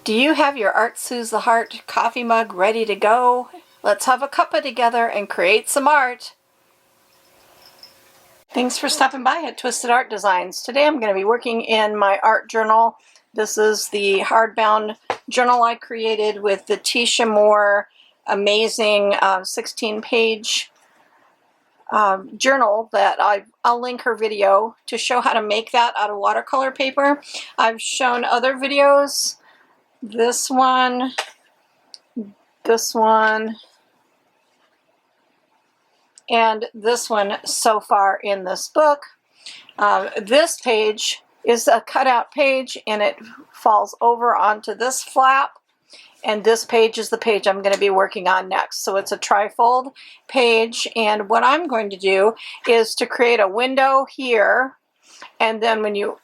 Do you have your Art Soothes the Heart coffee mug ready to go? Let's have a cuppa together and create some art. Thanks for stopping by at Twisted Art Designs. Today I'm going to be working in my art journal. This is the hardbound journal I created with the Teesha Moore amazing 16-page journal that I'll link her video to show how to make that out of watercolor paper. I've shown other videos. This one, and this one so far in this book. This page is a cutout page and it falls over onto this flap, and this page is the page I'm going to be working on next. So it's a trifold page, and what I'm going to do is to create a window here, and then when you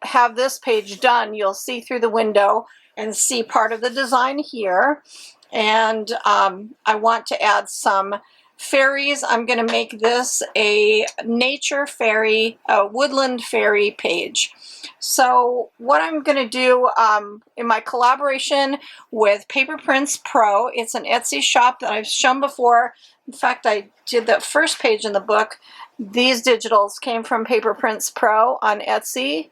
have this page done, you'll see through the window and see part of the design here. And I want to add some fairies. I'm going to make this a nature fairy, a woodland fairy page. So what I'm going to do in my collaboration with Paper Prints Pro, it's an Etsy shop that I've shown before. In fact, I did the first page in the book. These digitals came from Paper Prints Pro on Etsy.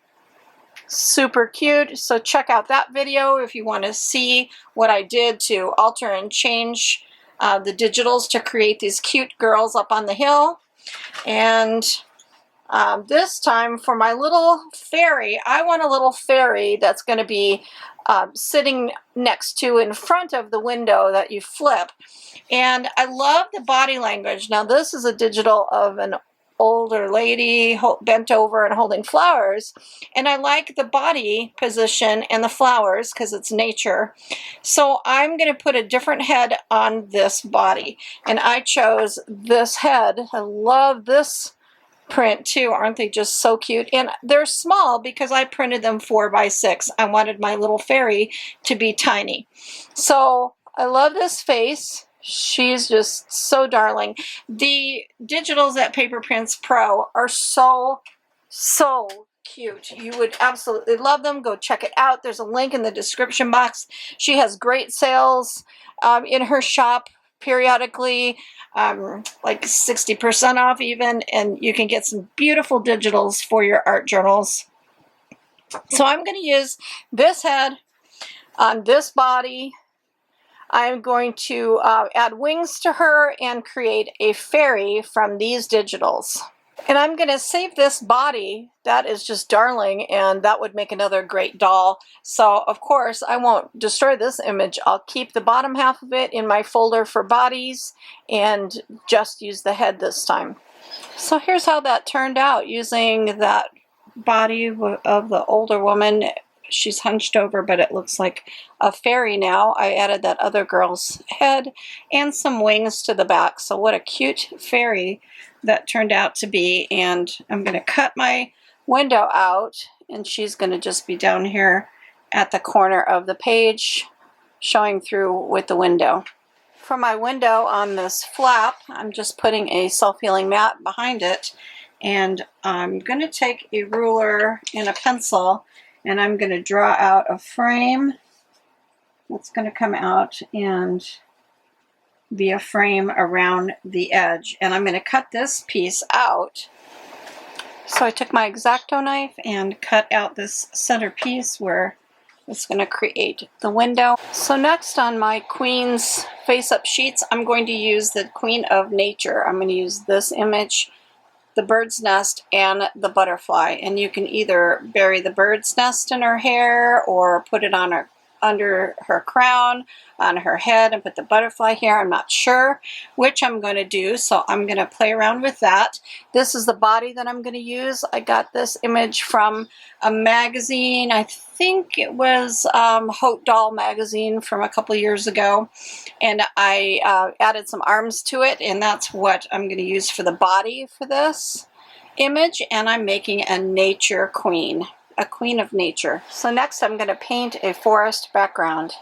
Super cute. So check out that video if you want to see what I did to alter and change the digitals to create these cute girls up on the hill. And this time for my little fairy, I want a little fairy that's going to be sitting next to in front of the window that you flip. And I love the body language. Now this is a digital of an older lady bent over and holding flowers, and I like the body position and the flowers because it's nature. So I'm going to put a different head on this body, and I chose this head. I love this print too. Aren't they just so cute? And they're small because I printed them 4x6. I wanted my little fairy to be tiny. So I love this face. She's just so darling. The digitals at Paper Prints Pro are so cute. You would absolutely love them. Go check it out. There's a link in the description box. She has great sales in her shop periodically, like 60% off even, and you can get some beautiful digitals for your art journals. So I'm going to use this head on this body. I'm going to add wings to her and create a fairy from these digitals. And I'm going to save this body. That is just darling, and that would make another great doll. So of course I won't destroy this image. I'll keep the bottom half of it in my folder for bodies and just use the head this time. So here's how that turned out using that body of the older woman. She's hunched over, but it looks like a fairy now. I added that other girl's head and some wings to the back. So what a cute fairy that turned out to be. And I'm going to cut my window out, and she's going to just be down here at the corner of the page, showing through with the window. For my window on this flap, I'm just putting a self-healing mat behind it. And I'm going to take a ruler and a pencil, and I'm going to draw out a frame that's going to come out and be a frame around the edge. And I'm going to cut this piece out. So I took my X-Acto knife and cut out this center piece where it's going to create the window. So next on my Queen's face-up sheets, I'm going to use the Queen of Nature. I'm going to use this image, the bird's nest, and the butterfly. And you can either bury the bird's nest in her hair or put it on her under her crown, on her head, and put the butterfly here. I'm not sure which I'm going to do, so I'm going to play around with that. This is the body that I'm going to use. I got this image from a magazine. I think it was Haute Doll magazine from a couple years ago, and I added some arms to it, and that's what I'm going to use for the body for this image. And I'm making a nature queen, a queen of nature. So next I'm going to paint a forest background.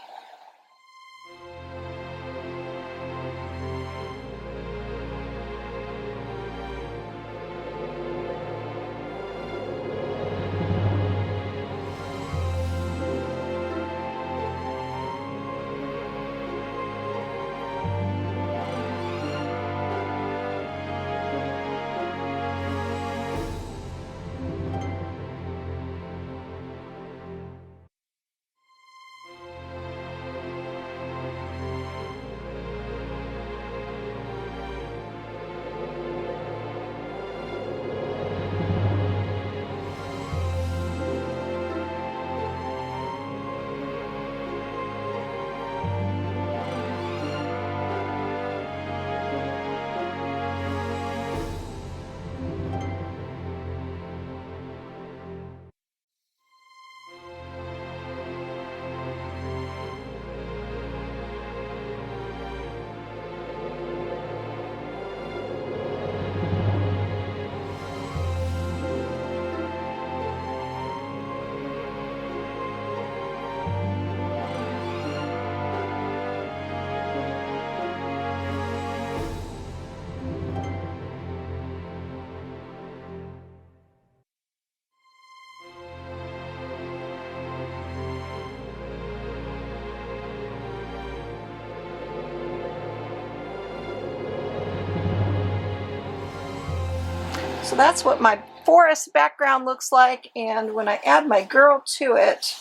So that's what my forest background looks like, and when I add my girl to it,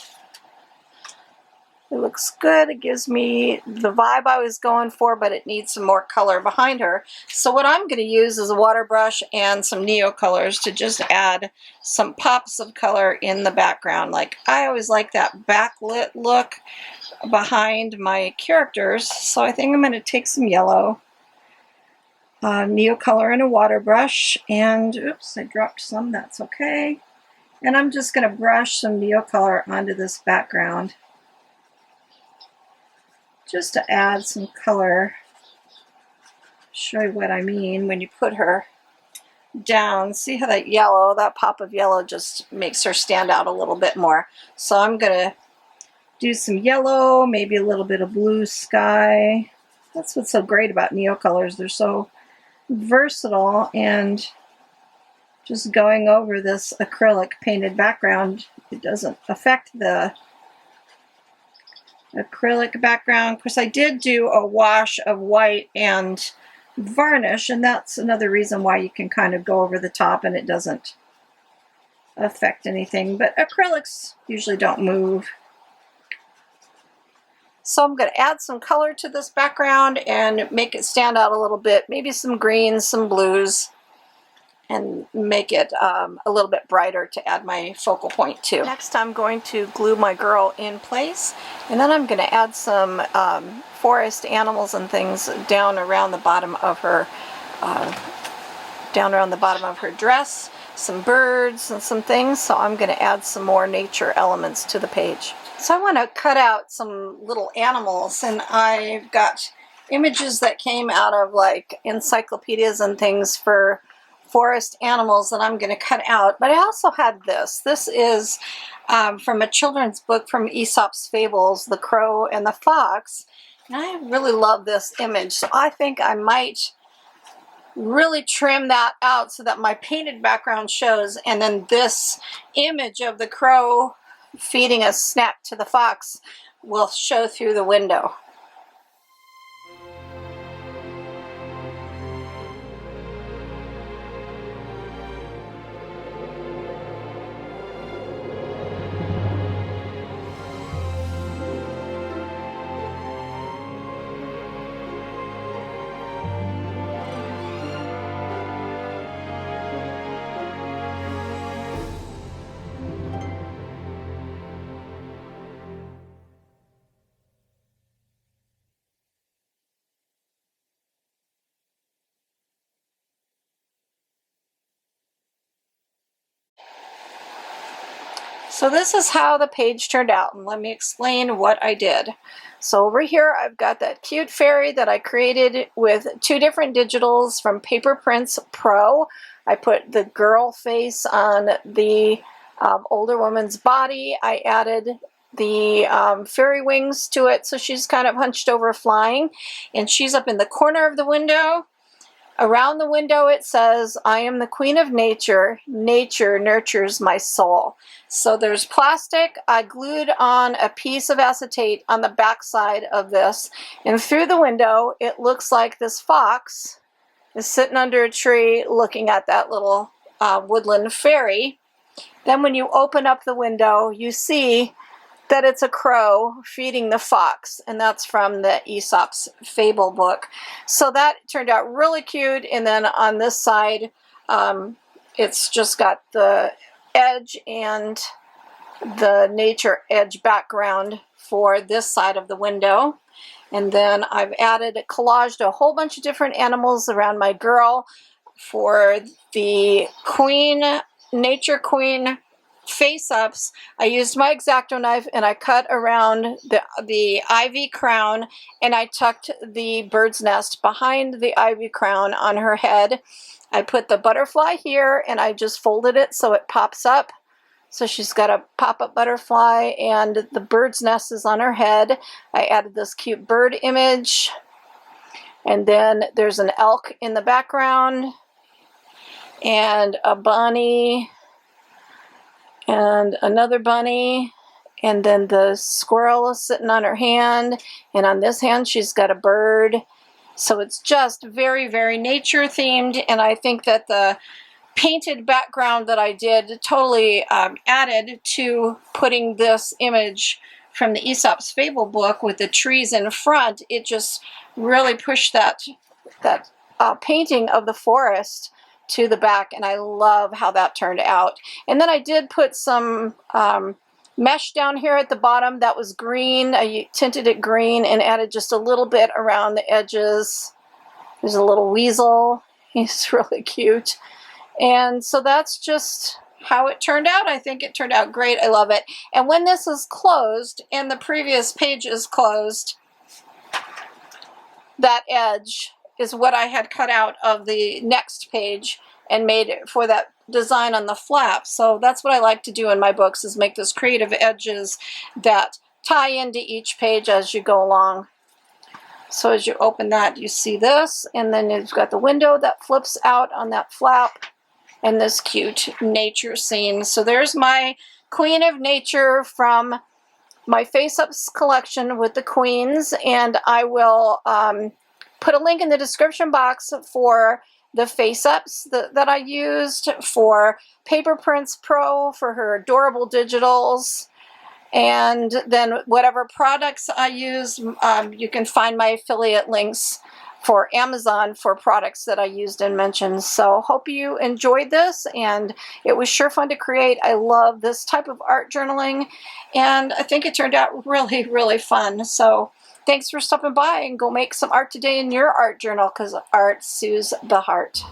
it looks good. It gives me the vibe I was going for, but it needs some more color behind her. So what I'm going to use is a water brush and some neo colors to just add some pops of color in the background. Like, I always like that backlit look behind my characters, so I think I'm going to take some yellow, neo color in a water brush, and oops, I dropped some, that's okay. And I'm just going to brush some neo color onto this background, just to add some color. Show you what I mean when you put her down. See how that yellow, that pop of yellow just makes her stand out a little bit more. So I'm going to do some yellow, maybe a little bit of blue sky. That's what's so great about neo colors. They're so versatile, and just going over this acrylic painted background, it doesn't affect the acrylic background. Of course, I did do a wash of white and varnish, and that's another reason why you can kind of go over the top and it doesn't affect anything, but acrylics usually don't move. So I'm going to add some color to this background and make it stand out a little bit, maybe some greens, some blues, and make it a little bit brighter to add my focal point to. Next, I'm going to glue my girl in place, and then I'm going to add some forest animals and things down around the bottom of her dress, some birds and some things. So I'm going to add some more nature elements to the page. So I want to cut out some little animals, and I've got images that came out of like encyclopedias and things for forest animals that I'm going to cut out. But I also had this. This is from a children's book from Aesop's Fables, The Crow and the Fox. And I really love this image, so I think I might really trim that out so that my painted background shows, and then this image of the crow feeding a snack to the fox will show through the window. So this is how the page turned out, and let me explain what I did. So over here I've got that cute fairy that I created with 2 different digitals from Paper Prints Pro. I put the girl face on the older woman's body. I added the fairy wings to it, so she's kind of hunched over flying, and she's up in the corner of the window. Around the window it says, "I am the queen of nature. Nature nurtures my soul." So there's plastic. I glued on a piece of acetate on the back side of this. And through the window, it looks like this fox is sitting under a tree looking at that little woodland fairy. Then when you open up the window, you see that it's a crow feeding the fox, and that's from the Aesop's Fable book. So that turned out really cute. And then on this side, it's just got the edge and the nature edge background for this side of the window. And then I've added, collaged a whole bunch of different animals around my girl. For the queen, nature queen face-ups, I used my X-Acto knife and I cut around the ivy crown, and I tucked the bird's nest behind the ivy crown on her head. I put the butterfly here and I just folded it so it pops up. So she's got a pop-up butterfly, and the bird's nest is on her head. I added this cute bird image, and then there's an elk in the background, and a bunny, and another bunny, and then the squirrel is sitting on her hand, and on this hand she's got a bird. So it's just very, very nature themed, and I think that the painted background that I did totally added to putting this image from the Aesop's Fable book with the trees in front. It just really pushed that painting of the forest to the back, and I love how that turned out. And then I did put some mesh down here at the bottom that was green. I tinted it green and added just a little bit around the edges. There's a little weasel. He's really cute. And so that's just how it turned out. I think it turned out great. I love it. And when this is closed and the previous page is closed, that edge is what I had cut out of the next page and made it for that design on the flap. So that's what I like to do in my books, is make those creative edges that tie into each page as you go along. So as you open that, you see this, and then you've got the window that flips out on that flap, and this cute nature scene. So there's my Queen of Nature from my Face-Ups collection with the queens, and I will put a link in the description box for the Face-Ups that I used, for Paper Prints Pro for her adorable digitals, and then whatever products I use, you can find my affiliate links for Amazon for products that I used and mentioned. So hope you enjoyed this, and it was sure fun to create. I love this type of art journaling, and I think it turned out really, really fun. So thanks for stopping by, and go make some art today in your art journal, because art soothes the heart.